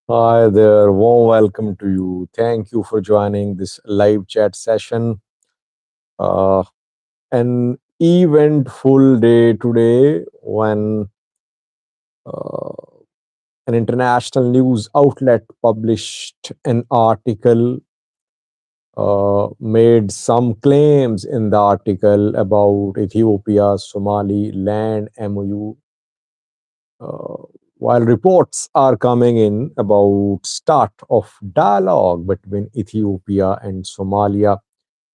Hi there, warm welcome to you. Thank you for joining this live chat session. Uh, an eventful day today when uh, an international news outlet published an article, made some claims in the article about Ethiopia-Somaliland MoU. Uh, while reports are coming in about start of dialogue between Ethiopia and Somalia,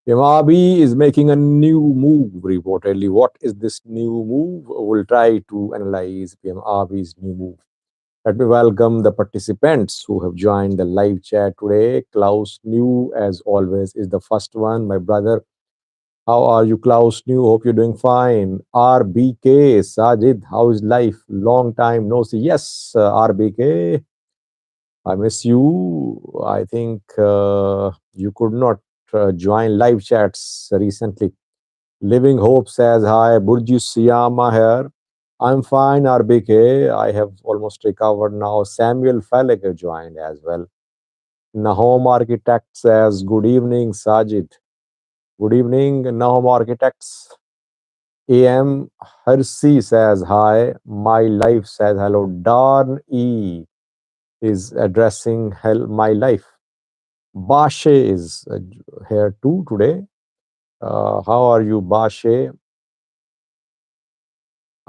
Abiy is making a new move reportedly. What is this new move? We'll try to analyze PM Abiy's new move. Let me welcome the participants who have joined the live chat today. Klaus New, as always, is the first one. My brother, how are you, Klaus New? Hope you're doing fine. RBK, Sajid, how is life? Long time no see. Yes, RBK, I miss you. I think you could not join live chats recently. Living Hope says, hi, Burju Siyama here. I'm fine, RBK. I have almost recovered now. Samuel Falek joined as well. Nahom Architect says, good evening, Sajid. Good evening, Nahom Architects. AM Hersey says, hi. My life says, hello. Darn E is addressing my life. Bashe is here too today. How are you, Bashe?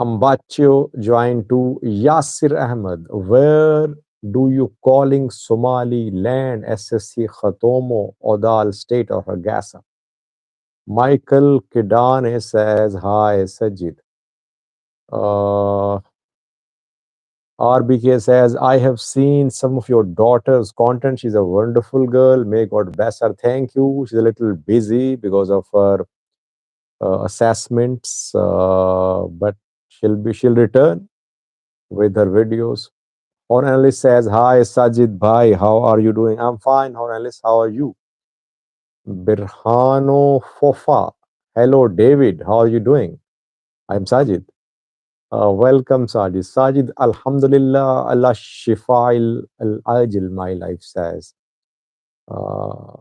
Ambacho joined to Yasir Ahmed. Where do you calling Somali land SSC Khatomo, Odal state of Agasa? Michael Kidane says, hi, Sajid. Uh, RBK says, I have seen some of your daughter's content. She's a wonderful girl. May God bless her. Thank you. She's a little busy because of her assessments, but she'll return with her videos. Horn analyst says, hi, Sajid Bhai, how are you doing? I'm fine, Horn analyst, how are you? Birhano Fofa, hello, David, how are you doing? I'm Sajid. Welcome, Sajid. Sajid, Alhamdulillah, Allah Shifail Al Ajil, my life says. Uh,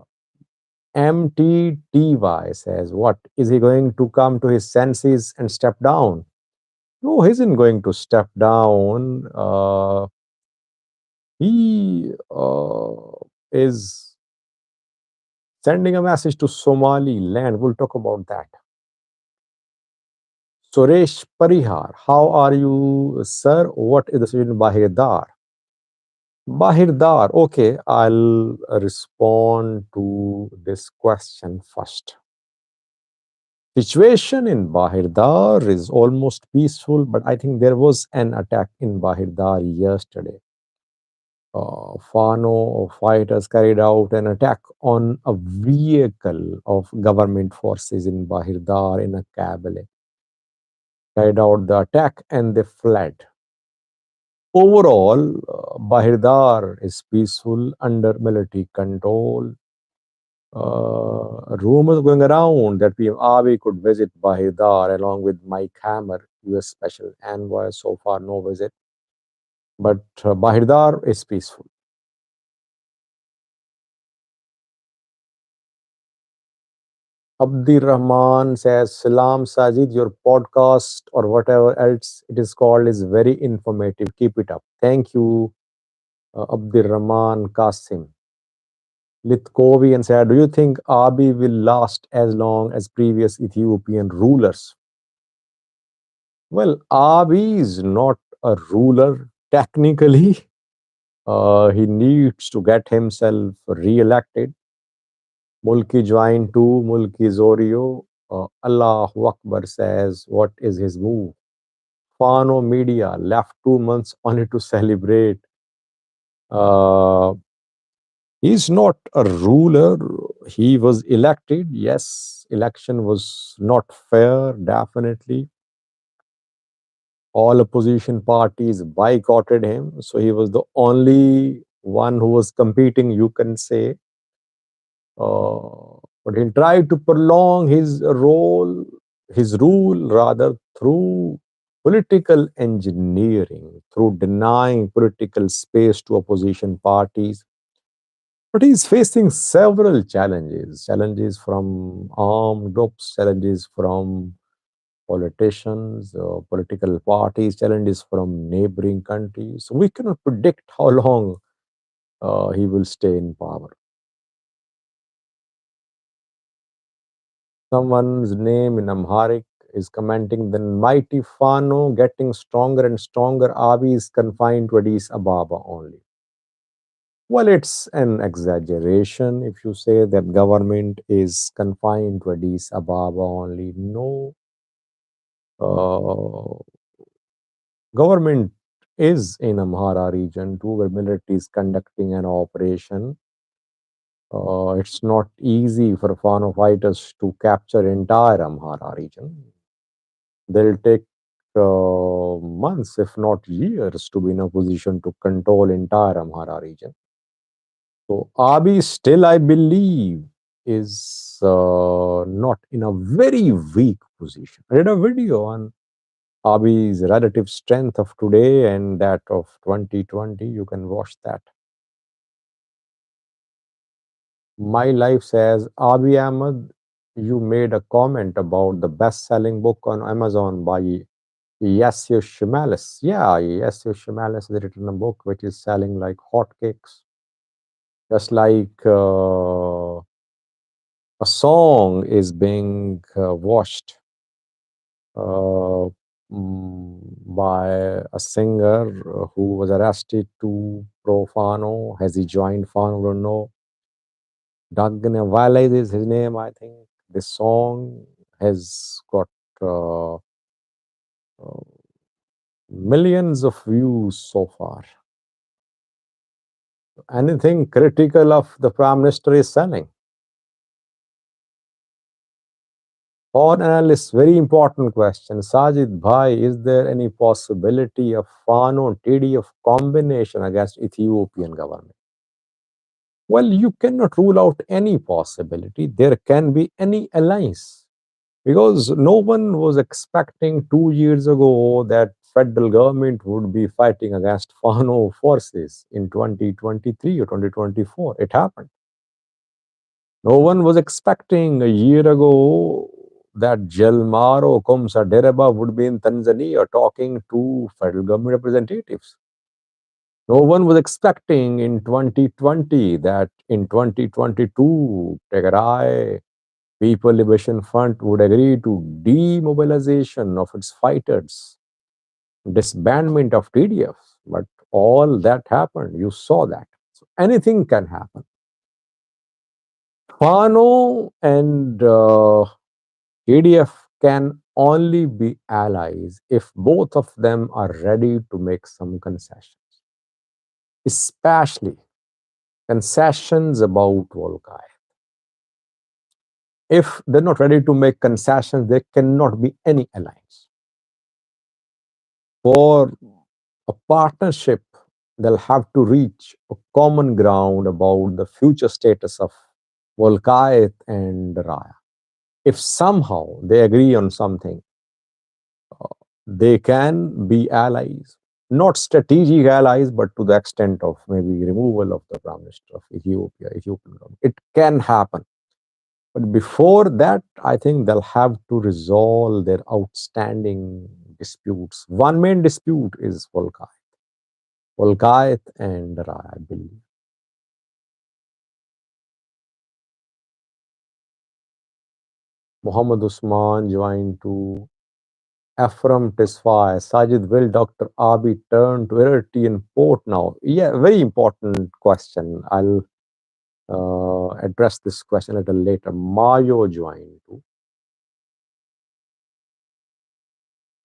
MTTY says, what? Is he going to come to his senses and step down? No, he isn't going to step down. He is sending a message to Somaliland. We'll talk about that. Suresh Parihar, how are you, sir? What is the situation Bahirdar? Bahirdar, okay, I'll respond to this question first. Situation in Bahirdar is almost peaceful, but I think there was an attack in Bahirdar yesterday. Fano fighters carried out an attack on a vehicle of government forces in Bahirdar in a Kabyle. Carried out the attack and they fled. Overall, Bahirdar is peaceful under military control. Rumors going around that PM Abiy could visit Bahirdar along with Mike Hammer, US Special Envoy. So far, no visit. But Bahirdar is peaceful. Abdi Rahman says, Salam Sajid, your podcast or whatever else it is called is very informative. Keep it up. Thank you, Abdi Rahman Qasim. Litkovian said, do you think Abiy will last as long as previous Ethiopian rulers? Well, Abiy is not a ruler technically. He needs to get himself re-elected. Mulki joined too, Mulki Zorio. Allahu Akbar says, what is his move? Fano media left 2 months only to celebrate. Uh, he's not a ruler. He was elected. Yes, election was not fair, definitely. All opposition parties boycotted him. So he was the only one who was competing, you can say. But he tried to prolong his rule rather through political engineering, through denying political space to opposition parties. But he's facing several challenges from armed groups, challenges from politicians, political parties, challenges from neighboring countries. So we cannot predict how long he will stay in power. Someone's name in Amharic is commenting the mighty Fano getting stronger and stronger. Abiy is confined to Addis Ababa only. Well, it's an exaggeration if you say that government is confined to Addis Ababa only. No, uh, government is in Amhara region too, where military is conducting an operation. It's not easy for Fano fighters to capture entire Amhara region. They'll take months, if not years, to be in a position to control entire Amhara region. So Abiy still, I believe, is not in a very weak position. I did a video on Abiy's relative strength of today and that of 2020. You can watch that. My life says, Abiy Ahmed, you made a comment about the best-selling book on Amazon by Ethiopian. Yeah, Ethiopian has written a book which is selling like hotcakes. Just like a song is being watched uh, by a singer who was arrested to pro Fano. Has he joined Fano? Don't know. Dagne Vale is his name, I think. This song has got uh, millions of views so far. Anything critical of the Prime Minister is selling. On analysts, very important question. Sajid Bhai, is there any possibility of Fano TDF combination against Ethiopian government? Well, you cannot rule out any possibility. There can be any alliance because no one was expecting 2 years ago that federal government would be fighting against Fano forces in 2023 or 2024. It happened. No one was expecting a year ago that Gelmaro Komsa Dereba would be in Tanzania talking to federal government representatives. No one was expecting in 2020 that in 2022, Tigray People Liberation Front would agree to demobilization of its fighters, disbandment of TDF. But all that happened. You saw that. So anything can happen. Fano and ADF can only be allies if both of them are ready to make some concessions, especially concessions about Volkai. If they're not ready to make concessions, there cannot be any alliance. For a partnership, they'll have to reach a common ground about the future status of Volkai and Raya. If somehow they agree on something, they can be allies, not strategic allies, but to the extent of maybe removal of the Prime Minister of Ethiopian government. It can happen. But before that, I think they'll have to resolve their outstanding disputes. One main dispute is Volkayat and Raya, I believe. Muhammad Usman joined to Ephraim Tesfaye, Sajid, will Dr. Abiy turn to Eritrean port now? Yeah, very important question. I'll address this question a little later. Mayo joined too.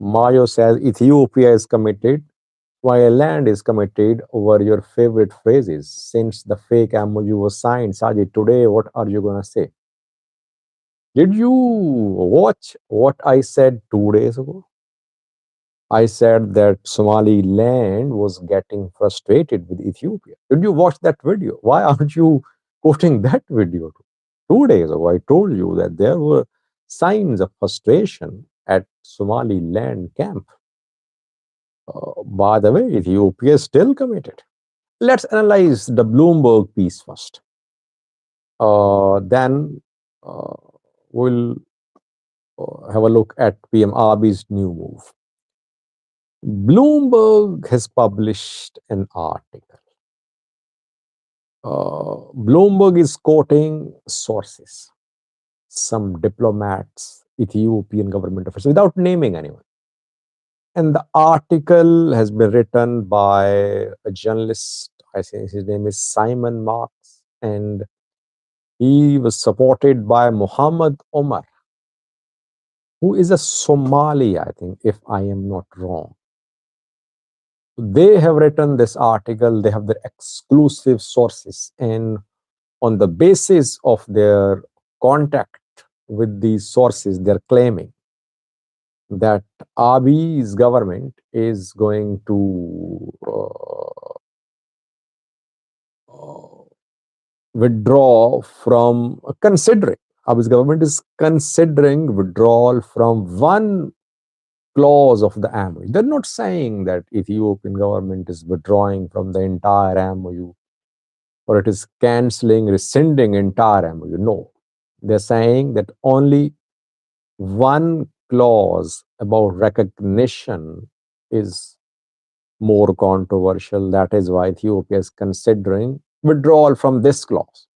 Mayo says Ethiopia is committed, while land is committed were your favorite phrases since the fake MOU was signed. Sajid, today, what are you going to say? Did you watch what I said 2 days ago? I said that Somaliland was getting frustrated with Ethiopia. Did you watch that video? Why aren't you quoting that video? 2 days ago, I told you that there were signs of frustration at Somaliland camp. By the way, Ethiopia is still committed. Let's analyze the Bloomberg piece first. Then uh, we'll have a look at PM Abiy's new move. Bloomberg has published an article. Bloomberg is quoting sources, some diplomats, Ethiopian government officials, without naming anyone. And the article has been written by a journalist. I think his name is Simon Marks, and he was supported by Muhammad Omar, who is a Somali, I think, if I am not wrong. They have written this article, they have their exclusive sources, and on the basis of their contact with these sources, they're claiming that Abiy's government is going to uh, withdraw from considering. Abiy's government is considering withdrawal from one clause of the MOU. They're not saying that Ethiopian government is withdrawing from the entire MOU or it is canceling, rescinding entire MOU. No, they're saying that only one clause about recognition is more controversial. That is why Ethiopia is considering withdrawal from this clause.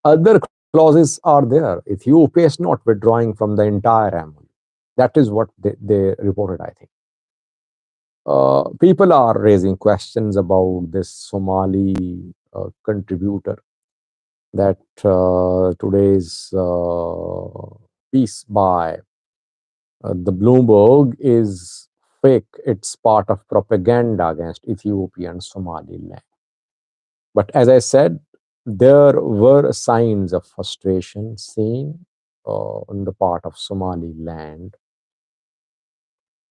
Other clauses are there. Ethiopia is not withdrawing from the entire MOU. That is what they reported, I think. People are raising questions about this Somali contributor that today's piece by the Bloomberg is fake. It's part of propaganda against Ethiopia and Somaliland. But as I said, there were signs of frustration seen on the part of Somaliland.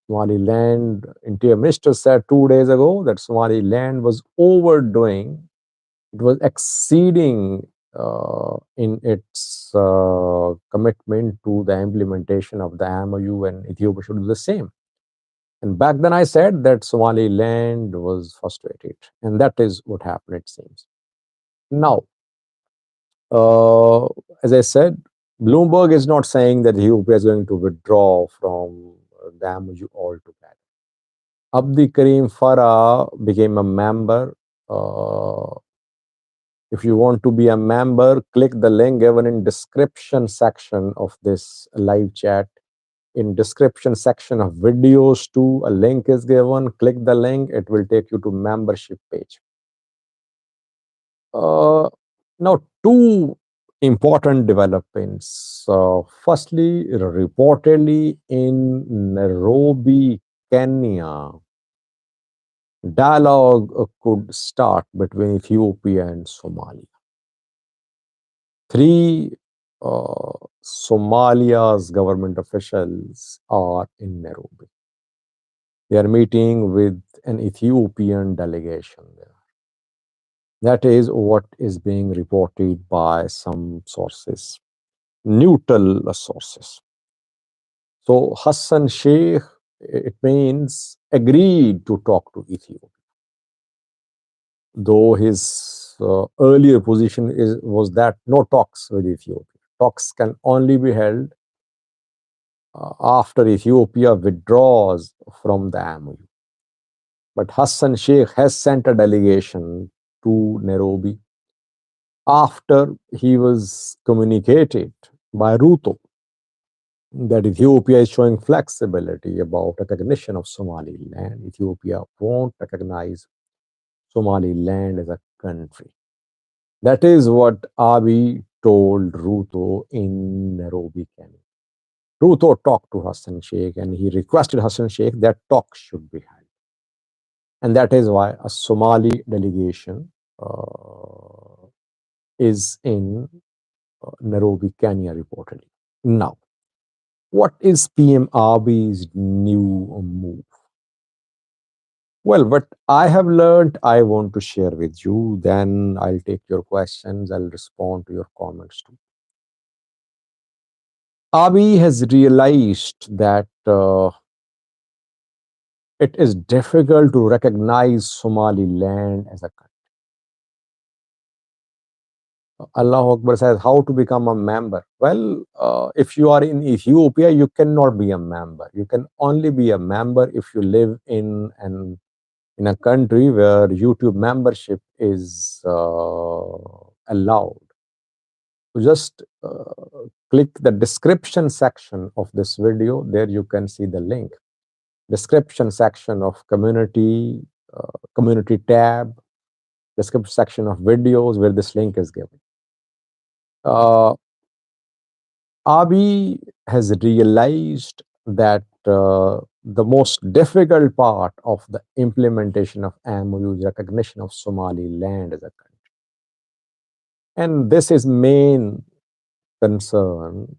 Somaliland Interior Minister said 2 days ago that Somaliland was overdoing, it was exceeding in its commitment to the implementation of the MOU, and Ethiopia should do the same. And back then I said that Somaliland was frustrated, and that is what happened, it seems. Now, uh, as I said, Bloomberg is not saying that Ethiopia is going to withdraw from the MOU altogether. Abdi Karim Farah became a member. If you want to be a member, click the link given in description section of this live chat. In description section of videos too, a link is given. Click the link, it will take you to membership page. Now, two important developments. Firstly, reportedly in Nairobi, Kenya, dialogue could start between Ethiopia and Somalia. Three Somalia's government officials are in Nairobi. They are meeting with an Ethiopian delegation there. That is what is being reported by some sources, neutral sources. So Hassan Sheikh, it means, agreed to talk to Ethiopia, though his earlier position was that no talks with Ethiopia. Talks can only be held after Ethiopia withdraws from the MOU. But Hassan Sheikh has sent a delegation to Nairobi after he was communicated by Ruto that Ethiopia is showing flexibility about recognition of Somaliland. Ethiopia won't recognize Somaliland as a country. That is what Abiy told Ruto in Nairobi, Kenya. Ruto talked to Hassan Sheikh and he requested Hassan Sheikh that talk should be held. And that is why a Somali delegation is in Nairobi, Kenya, reportedly. Now, what is PM Abiy's new move? Well, what I have learned, I want to share with you. Then I'll take your questions, I'll respond to your comments too. Abiy has realized that it is difficult to recognize Somaliland as a country. Allah Akbar says how to become a member. Well, if you are in Ethiopia, you cannot be a member. You can only be a member if you live in a country where YouTube membership is allowed. So just click the description section of this video. There you can see the link. Description section of community tab, description section of videos where this link is given. Abiy has realized that the most difficult part of the implementation of MOU is recognition of Somaliland as a country. And this is main concern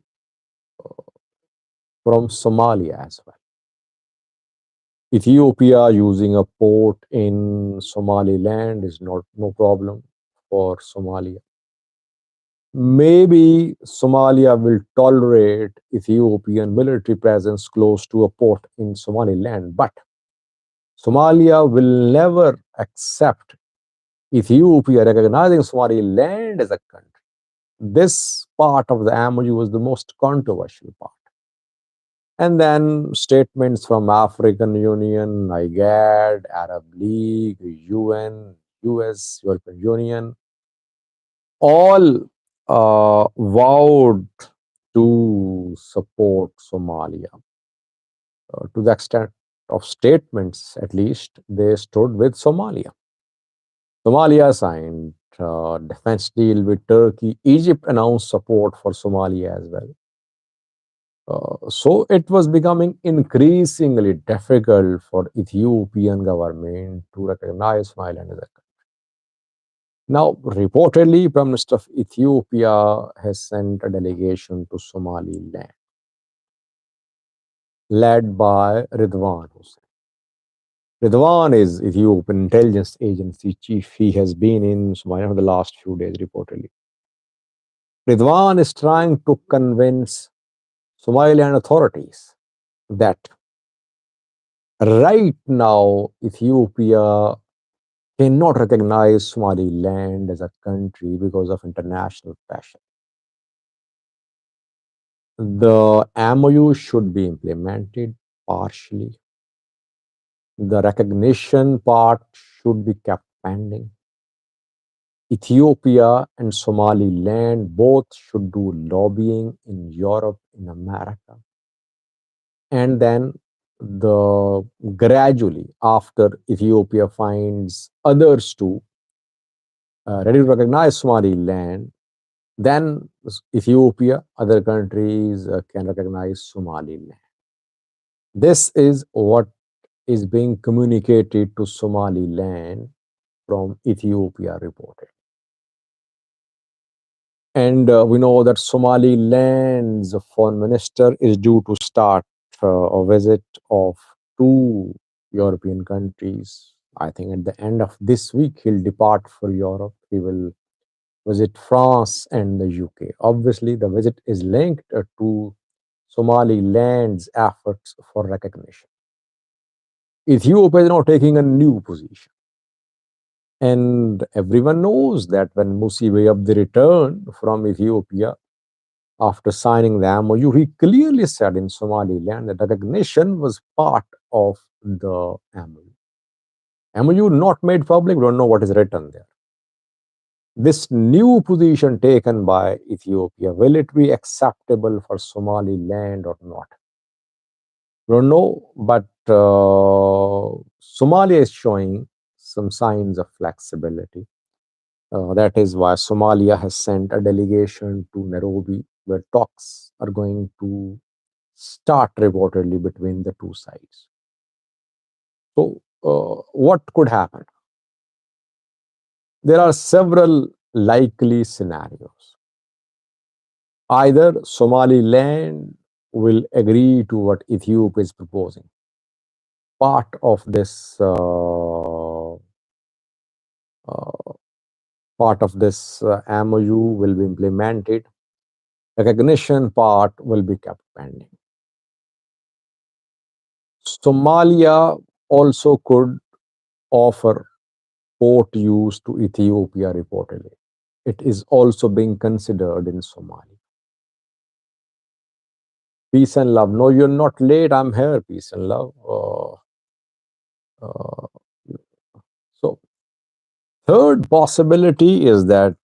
from Somalia as well. Ethiopia using a port in Somaliland is no problem for Somalia. Maybe Somalia will tolerate Ethiopian military presence close to a port in Somaliland, but Somalia will never accept Ethiopia recognizing Somaliland as a country. This part of the MOU was the most controversial part. And then statements from African Union, IGAD, Arab League, UN, US, European Union, all vowed to support Somalia. To the extent of statements, at least, they stood with Somalia. Somalia signed defense deal with Turkey. Egypt announced support for Somalia as well. So it was becoming increasingly difficult for Ethiopian government to recognize Somaliland as a country. Now, reportedly, Prime Minister of Ethiopia has sent a delegation to Somaliland, led by Ridwan Hussein. Ridwan is Ethiopian intelligence agency chief. He has been in Somalia for the last few days, reportedly. Ridwan is trying to convince Somaliland authorities that right now Ethiopia cannot recognize Somaliland as a country because of international pressure. The MOU should be implemented partially. The recognition part should be kept pending. Ethiopia and Somaliland both should do lobbying in Europe, in America. And then gradually, after Ethiopia finds others to ready to recognize Somaliland, then Ethiopia, other countries can recognize Somaliland. This is what is being communicated to Somaliland from Ethiopia reported. And we know that Somaliland's foreign minister is due to start a visit of 2 European countries. I think at the end of this week, he'll depart for Europe. He will visit France and the UK. Obviously, the visit is linked to Somaliland's efforts for recognition. Ethiopia is now taking a new position. And everyone knows that when Musi Abdi returned from Ethiopia after signing the MOU, he clearly said in Somaliland that recognition was part of the MOU. MOU not made public, we don't know what is written there. This new position taken by Ethiopia, will it be acceptable for Somaliland or not? We don't know, but Somalia is showing some signs of flexibility. That is why Somalia has sent a delegation to Nairobi, where talks are going to start reportedly between the two sides. So, what could happen? There are several likely scenarios. Either Somaliland will agree to what Ethiopia is proposing. Part of uh, this MOU will be implemented. Recognition part will be kept pending. Somalia also could offer port use to Ethiopia reportedly. It is also being considered in Somalia. Peace and love. No, you're not late. I'm here. Peace and love. Uh, so, third possibility is that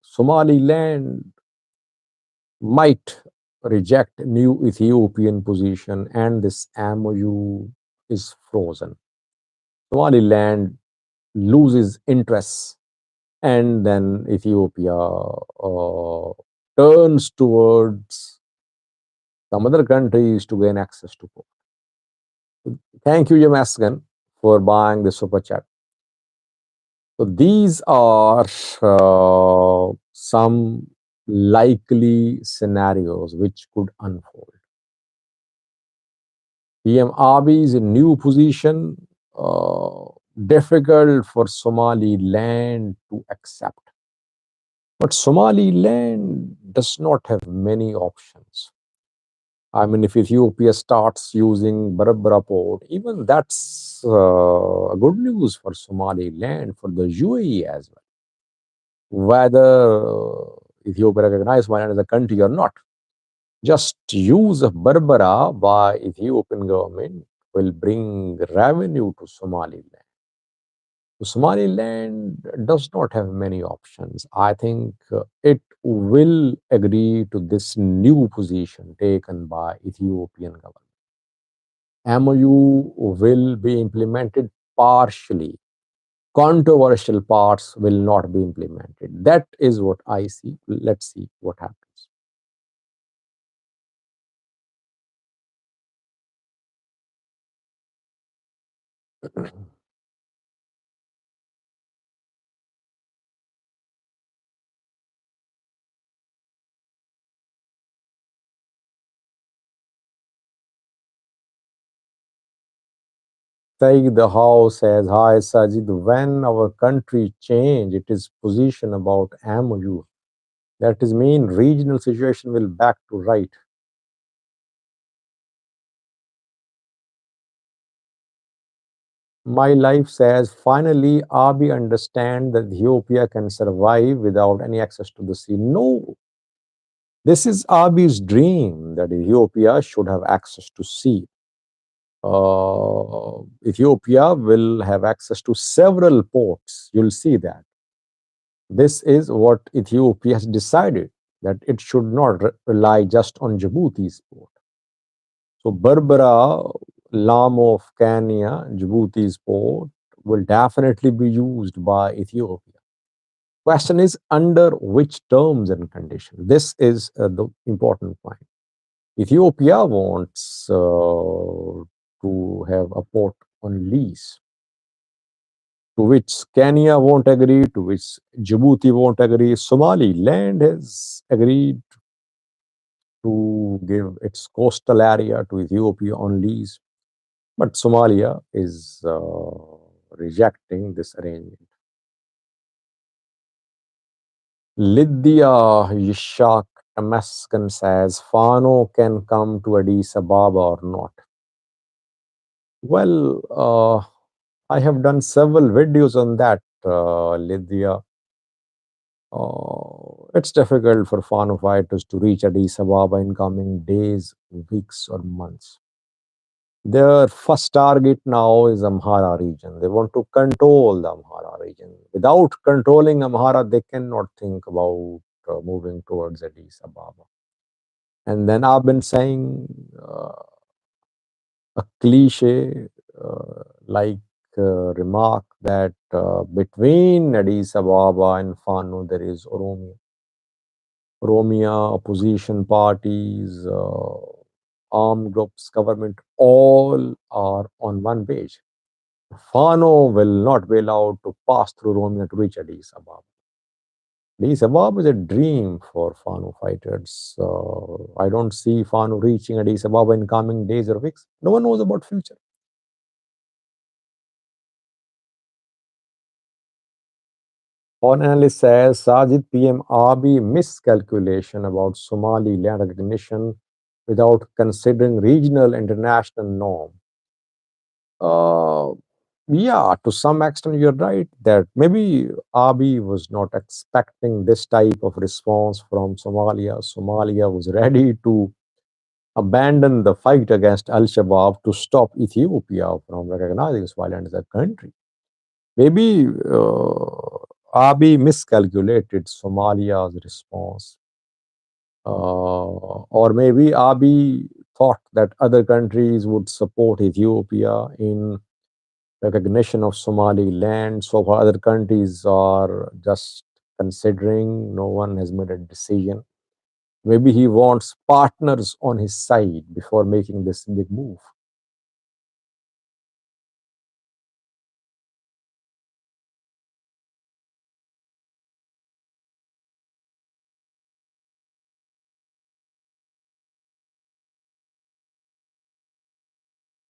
Somaliland might reject new Ethiopian position and this MOU is frozen. Somaliland loses interest and then Ethiopia turns towards some other countries to gain access to port. Thank you, Yamasgan, for buying the super chat. So these are some likely scenarios which could unfold. PM Abiy's new position, difficult for Somaliland to accept. But Somaliland does not have many options. I mean, if Ethiopia starts using Berbera port, even that's good news for Somaliland, for the UAE as well. Whether Ethiopia recognizes Somaliland as a country or not, just use of Berbera by Ethiopian government will bring revenue to Somaliland. Somaliland does not have many options. I think it will agree to this new position taken by Ethiopian government. MOU will be implemented partially. Controversial parts will not be implemented. That is what I see. Let's see what happens. Said the house says, hi Sajid, when our country change its position about MOU, that is mean regional situation will back to right. My life says, finally, Abiy understand that Ethiopia can survive without any access to the sea. No, this is Abiy's dream that Ethiopia should have access to sea. Ethiopia will have access to several ports. You'll see that. This is what Ethiopia has decided, that it should not rely just on Djibouti's port. So Berbera, Lamu of Kenya, Djibouti's port will definitely be used by Ethiopia. Question is under which terms and conditions? This is the important point. Ethiopia wants to have a port on lease, to which Kenya won't agree, to which Djibouti won't agree. Somaliland has agreed to give its coastal area to Ethiopia on lease, but Somalia is rejecting this arrangement. Lydia Yishak Damascus says, Fano can come to Addis Ababa or not. Well, I have done several videos on that, Lydia. It's difficult for Fano fighters to reach Addis Ababa in coming days, weeks, or months. Their first target now is Amhara region. They want to control the Amhara region. Without controlling Amhara, they cannot think about moving towards Addis Ababa. And then I've been saying a cliche like remark that between Addis Ababa and Fano there is Oromia. Oromia opposition parties armed groups, government, all are on one page. Fano will not be allowed to pass through Romania to reach Addis Ababa. Addis Ababa is a dream for Fano fighters. I don't see Fano reaching Addis Ababa in coming days or weeks. No one knows about future. One analyst says Sajid PM Abiy miscalculation about Somali land recognition without considering regional international norm. Uh, yeah, to some extent, you're right that maybe Abiy was not expecting this type of response from Somalia. Somalia was ready to abandon the fight against Al Shabaab to stop Ethiopia from recognizing Somaliland as a country. Maybe Abiy miscalculated Somalia's response. Or maybe Abiy thought that other countries would support Ethiopia in recognition of Somaliland. So far, other countries are just considering, no one has made a decision. Maybe he wants partners on his side before making this big move.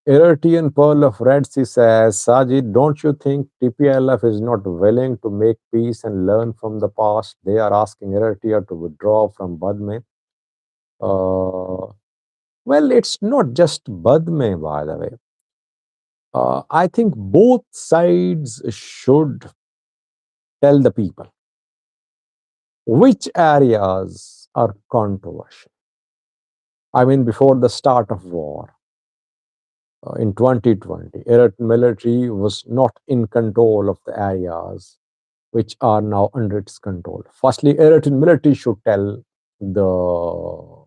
Eritrean Pearl of Red Sea says, Sajid, don't you think TPLF is not willing to make peace and learn from the past? They are asking Eritrea to withdraw from Badme. Uh, well, it's not just Badme, by the way. I think both sides should tell the people which areas are controversial. I mean, before the start of war in 2020, Eritrean military was not in control of the areas which are now under its control. Firstly, Eritrean military should tell the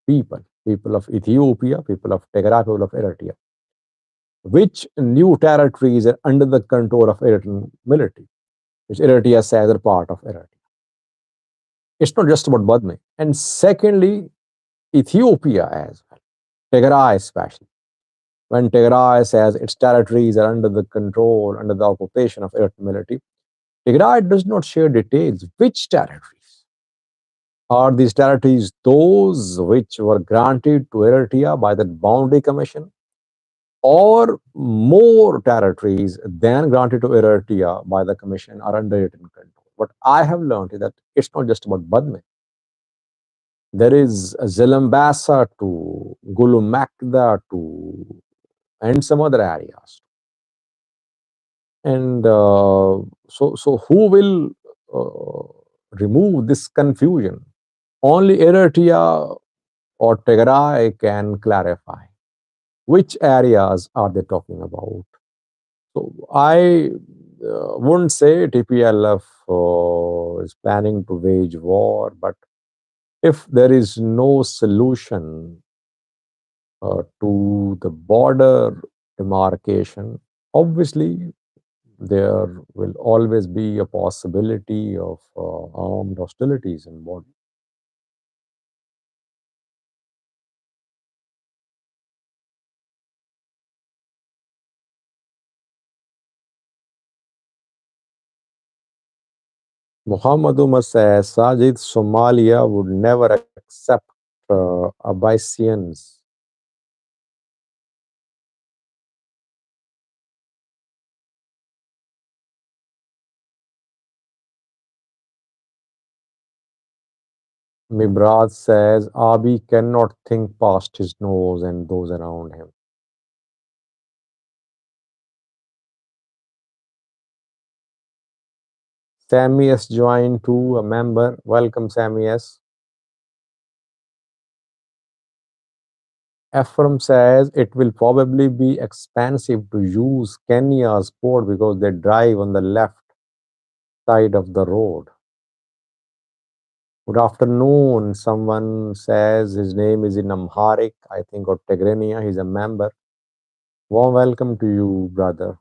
people of Ethiopia, people of Tigray, people of Eritrea, which new territories are under the control of Eritrean military, which Eritrea says are part of Eritrea. It's not just about Badme. And secondly, Ethiopia as well, Tigray especially. When Tigray says its territories are under the control, under the occupation of Eritrean military, Tigray does not share details. Which territories? Are these territories those which were granted to Eritrea by the Boundary Commission, or more territories than granted to Eritrea by the Commission are under Eritrean control? What I have learned is that it's not just about Badme. There is Zilambasa to Gulumakda to and some other areas. And so who will remove this confusion? Only Eritrea or Tigray can clarify which areas are they talking about. So I wouldn't say TPLF is planning to wage war, but if there is no solution to the border demarcation, obviously there will always be a possibility of armed hostilities in border. Muhammad Umar says Sajid Somalia would never accept Abyssinians. Mibrad says Abiy cannot think past his nose and those around him. Sammy S joined too, a member. Welcome, Sammy S. Ephraim says it will probably be expensive to use Kenya's port because they drive on the left side of the road. Good afternoon. Someone says his name is in Amharic, I think, or Tigrania. He's a member. Warm welcome to you, brother.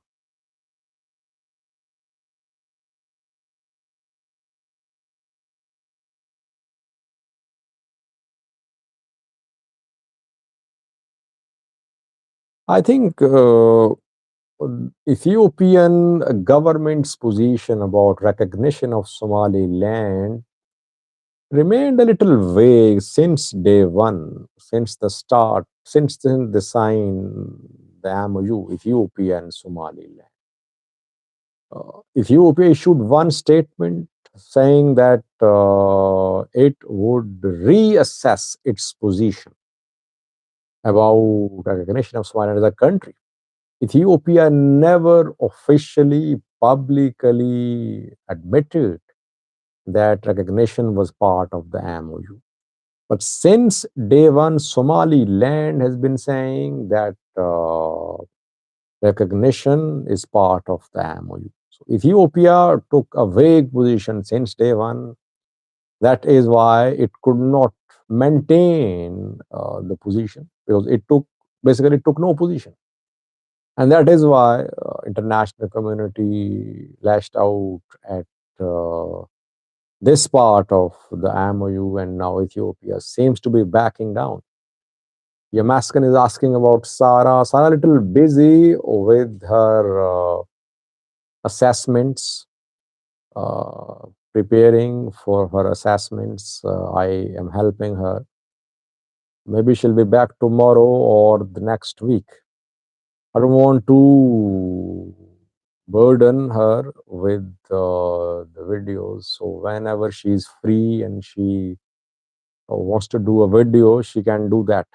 I think Ethiopian government's position about recognition of Somaliland remained a little vague since day one, since the start, since then they signed the MOU, Ethiopia and Somaliland. Ethiopia issued one statement saying that it would reassess its position about recognition of Somaliland as a country. Ethiopia never officially, publicly admitted that recognition was part of the MOU. But since day one, Somaliland has been saying that recognition is part of the MOU. So Ethiopia took a vague position since day one. That is why it could not maintain the position because it took basically took no position, and that is why international community lashed out at uh, this part of the MOU, and now Ethiopia seems to be backing down. Yamaskan is asking about Sarah. Sarah, a little busy with her assessments, preparing for her assessments. I am helping her. Maybe she'll be back tomorrow or the next week. I don't want to burden her with the videos. So whenever she's free and she wants to do a video, she can do that.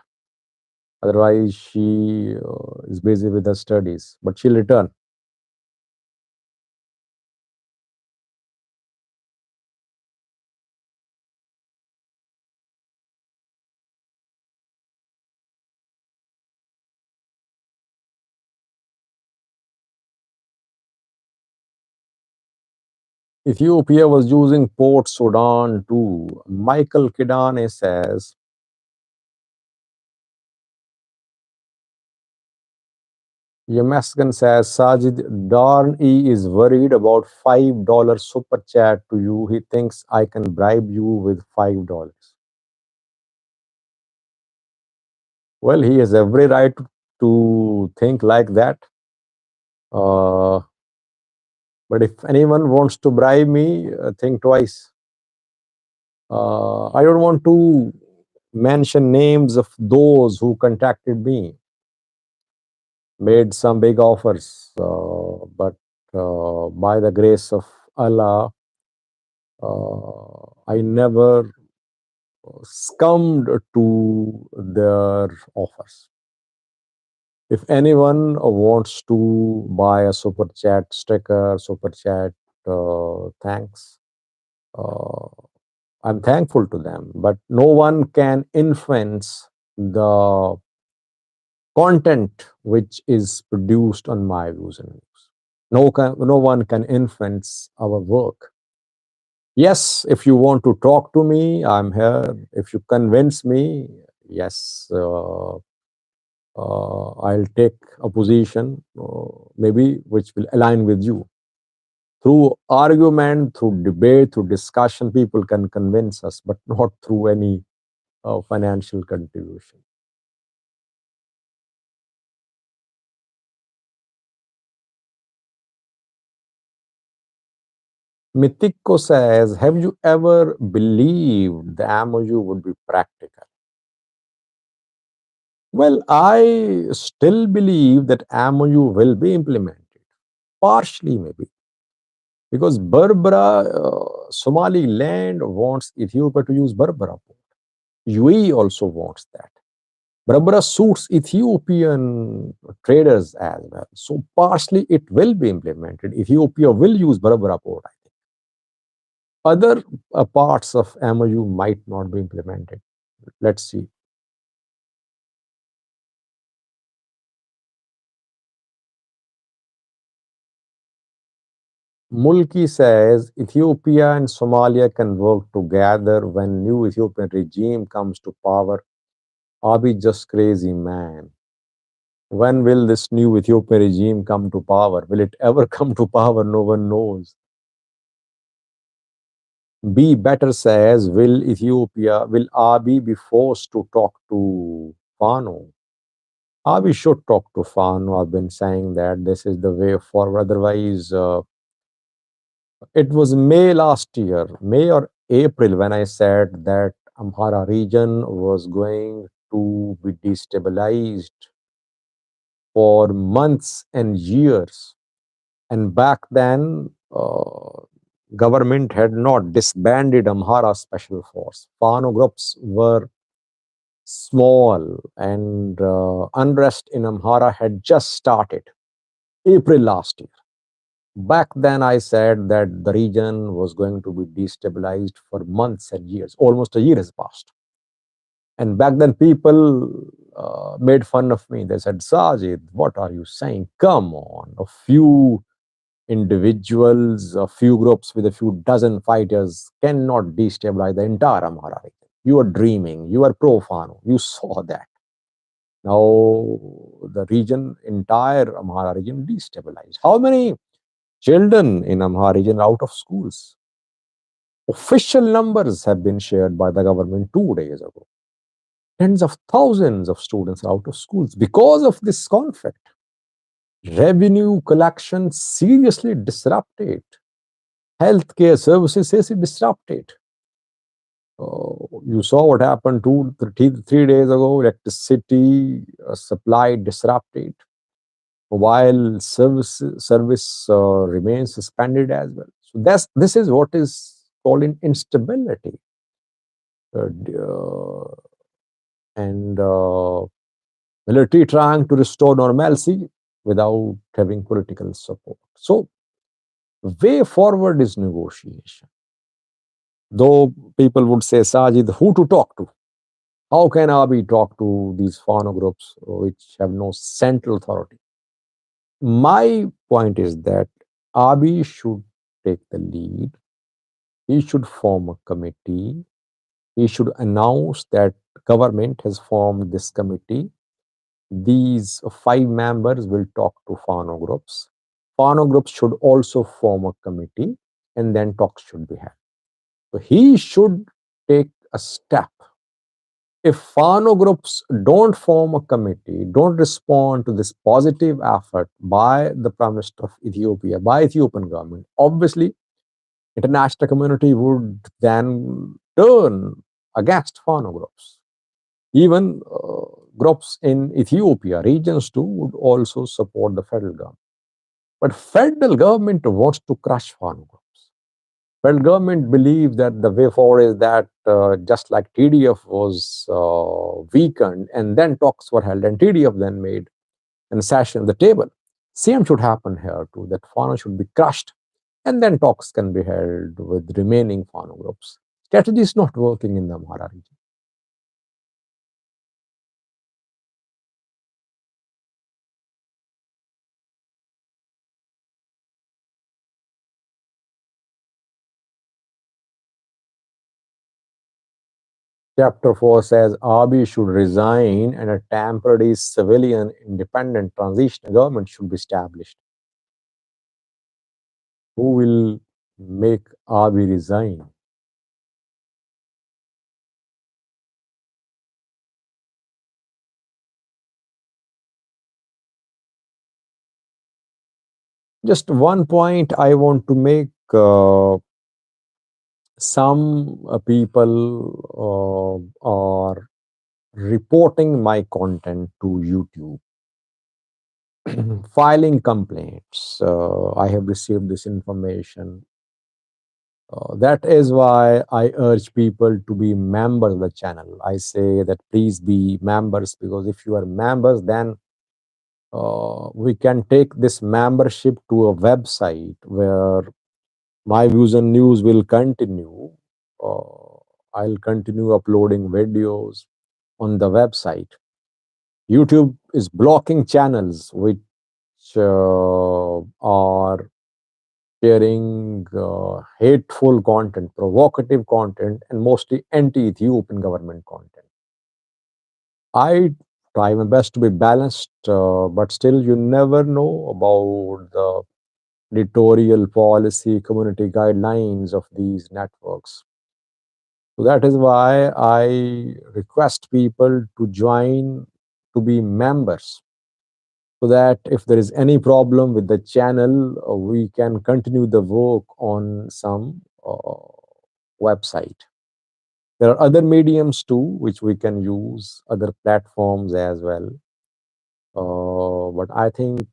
Otherwise, she is busy with her studies, but she'll return. Ethiopia was using Port Sudan too. Michael Kidane says, Yemaskan says, Sajid Darn E is worried about $5 super chat to you. He thinks I can bribe you with $5. Well, he has every right to think like that. Uh, but if anyone wants to bribe me, think twice. I don't want to mention names of those who contacted me, made some big offers, but by the grace of Allah, I never succumbed to their offers. If anyone wants to buy a super chat sticker, super chat, thanks. Uh, I'm thankful to them, but no one can influence the content which is produced on my views and views. No one can influence our work. Yes, if you want to talk to me, I'm here. If you convince me, yes, I'll take a position, maybe which will align with you. Through argument, through debate, through discussion, people can convince us, but not through any financial contribution. Mitiko says, have you ever believed the MOU would be practical? Well, I still believe that MOU will be implemented, partially maybe, because Berbera, Somaliland wants Ethiopia to use Berbera port. UAE also wants that. Berbera suits Ethiopian traders as well. So partially it will be implemented. Ethiopia will use Berbera port, I think. Other parts of MOU might not be implemented. Let's see. Mulki says Ethiopia and Somalia can work together when new Ethiopian regime comes to power. Abiy just crazy man. When will this new Ethiopian regime come to power? Will it ever come to power? No one knows. B better says, will Abiy be forced to talk to Fano? We should talk to Fano. I've been saying that this is the way forward. Otherwise, it was May last year, May or April, when I said that Amhara region was going to be destabilized for months and years. And back then, government had not disbanded Amhara Special Force. Fano groups were small, and unrest in Amhara had just started April last year. Back then, I said that the region was going to be destabilized for months and years. Almost a year has passed. And back then, people made fun of me. They said, Sajid, what are you saying? Come on. A few individuals, a few groups with a few dozen fighters cannot destabilize the entire Amhara region. You are dreaming. You are profano. You saw that. Now, the region, entire Amhara region, destabilized. How many children in Amhara region are out of schools? Official numbers have been shared by the government 2 days ago. Tens of thousands of students are out of schools because of this conflict. Revenue collection seriously disrupted. Healthcare services is disrupted. You saw what happened 3 days ago. Electricity supply disrupted. Mobile service remains suspended as well. So this is what is called in instability, and military trying to restore normalcy without having political support. So way forward is negotiation. Though people would say, Sajid, who to talk to? How can Abiy talk to these foreign groups which have no central authority? My point is that Abiy should take the lead. He should form a committee. He should announce that government has formed this committee. These 5 members will talk to Fano groups. Fano groups should also form a committee, and then talks should be had. So he should take a step. If Fano groups don't form a committee, don't respond to this positive effort by the Prime Minister of Ethiopia, by Ethiopian government, obviously international community would then turn against Fano groups. Even groups in Ethiopia, regions too, would also support the federal government. But federal government wants to crush Fano groups. Federal government believes that the way forward is that just like TDF was weakened and then talks were held and TDF then made an session at the table, same should happen here too, that Fano should be crushed and then talks can be held with remaining Fano groups. Strategy is not working in the Amhara region. Chapter 4 says Abiy should resign and a temporary civilian independent transitional government should be established. Who will make Abiy resign? Just one point I want to make. Some people are reporting my content to YouTube, filing complaints. I have received this information. That is why I urge people to be members of the channel. I say that please be members, because if you are members, then we can take this membership to a website where my views and news will continue. Uh, I'll continue uploading videos on the website. YouTube is blocking channels which are sharing hateful content, provocative content, and mostly anti-Ethiopian government content. I try my best to be balanced, but still, you never know about the editorial policy, community guidelines of these networks. So that is why I request people to join to be members so that if there is any problem with the channel, we can continue the work on some website. There are other mediums too, which we can use, other platforms as well. But I think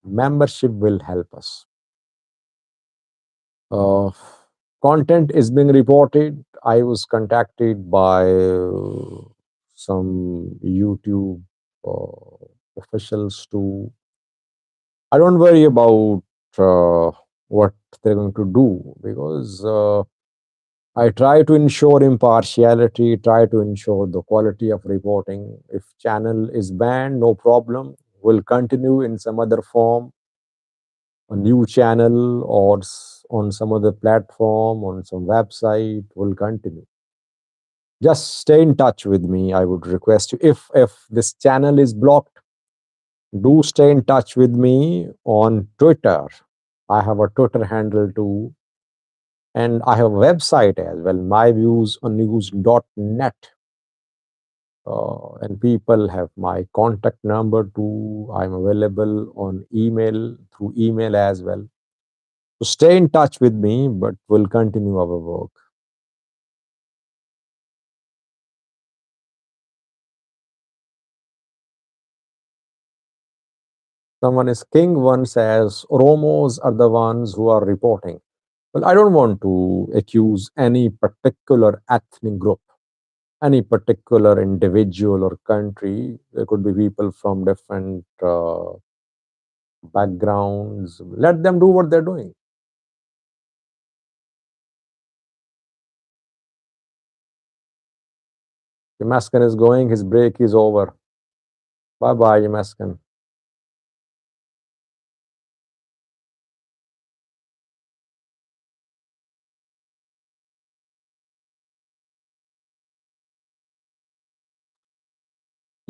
membership will help us. Uh, Content is being reported. I was contacted by some YouTube officials to. I don't worry about what they're going to do because I try to ensure impartiality, try to ensure the quality of reporting. If channel is banned, no problem. We'll continue in some other form, a new channel or on some other platform, on some website. We'll continue. Just stay in touch with me. I would request you. If this channel is blocked, do stay in touch with me on Twitter. I have a Twitter handle too, and I have a website as well, myviewsonnews.net. And people have my contact number too. I'm available on email, through email as well. So stay in touch with me, but we'll continue our work. Someone is King one says Oromos are the ones who are reporting. Well, I don't want to accuse any particular ethnic group, any particular individual or country. There could be people from different backgrounds. Let them do what they're doing. Yamaskan is going, his break is over. Bye bye, Yamaskan.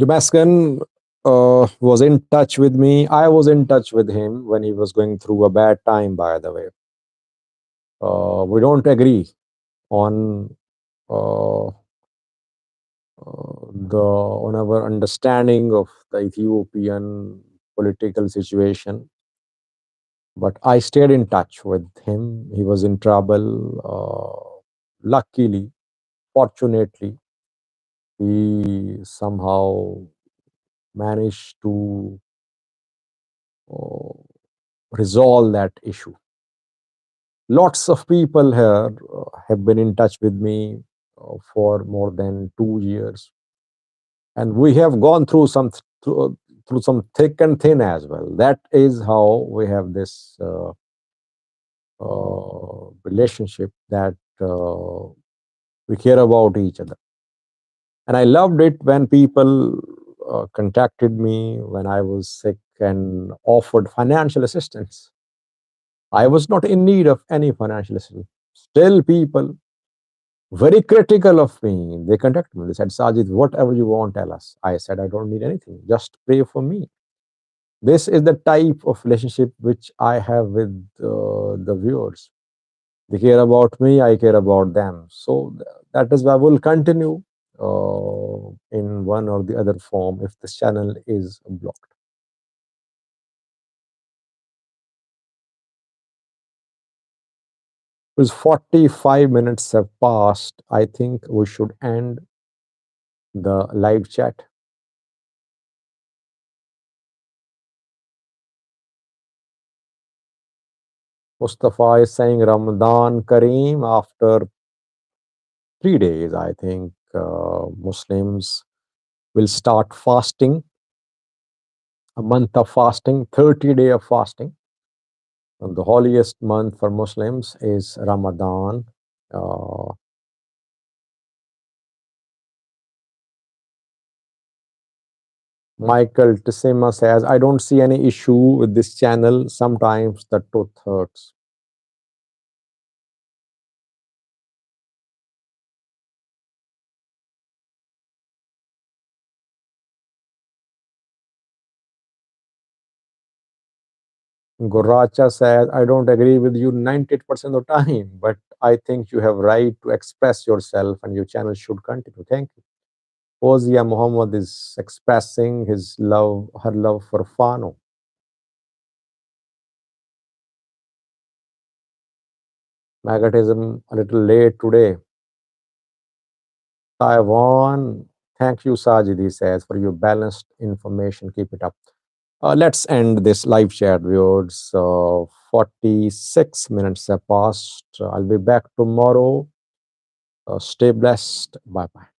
Yamaskan was in touch with me. I was in touch with him when he was going through a bad time, by the way. We don't agree on uh, the on our understanding of the Ethiopian political situation. But I stayed in touch with him. He was in trouble. Luckily, fortunately, he somehow managed to uh, resolve that issue. Lots of people here have been in touch with me for more than 2 years, and we have gone through through some thick and thin as well. That is how we have this relationship, that we care about each other. And I loved it when people contacted me when I was sick and offered financial assistance. I was not in need of any financial assistance. Still, people very critical of me. They contacted me. They said, Sajid, whatever you want, tell us. I said, I don't need anything. Just pray for me. This is the type of relationship which I have with the viewers. They care about me, I care about them. So that is why we'll continue in one or the other form if this channel is blocked. Because 45 minutes have passed, I think we should end the live chat. Mustafa is saying Ramadan Kareem after 3 days. I think Muslims will start fasting, a month of fasting, 30-day of fasting. And the holiest month for Muslims is Ramadan. Uh, Michael Tissema says, I don't see any issue with this channel. Sometimes the tooth hurts. Goracha says, I don't agree with you 98% of the time, but I think you have right to express yourself and your channel should continue. Thank you. Fozia Muhammad is expressing her love for Fano. Magnetism a little late today. Taiwan. Thank you, Sajidi says, for your balanced information. Keep it up. Let's end this live chat, viewers. 46 minutes have passed. I'll be back tomorrow. Stay blessed. Bye bye.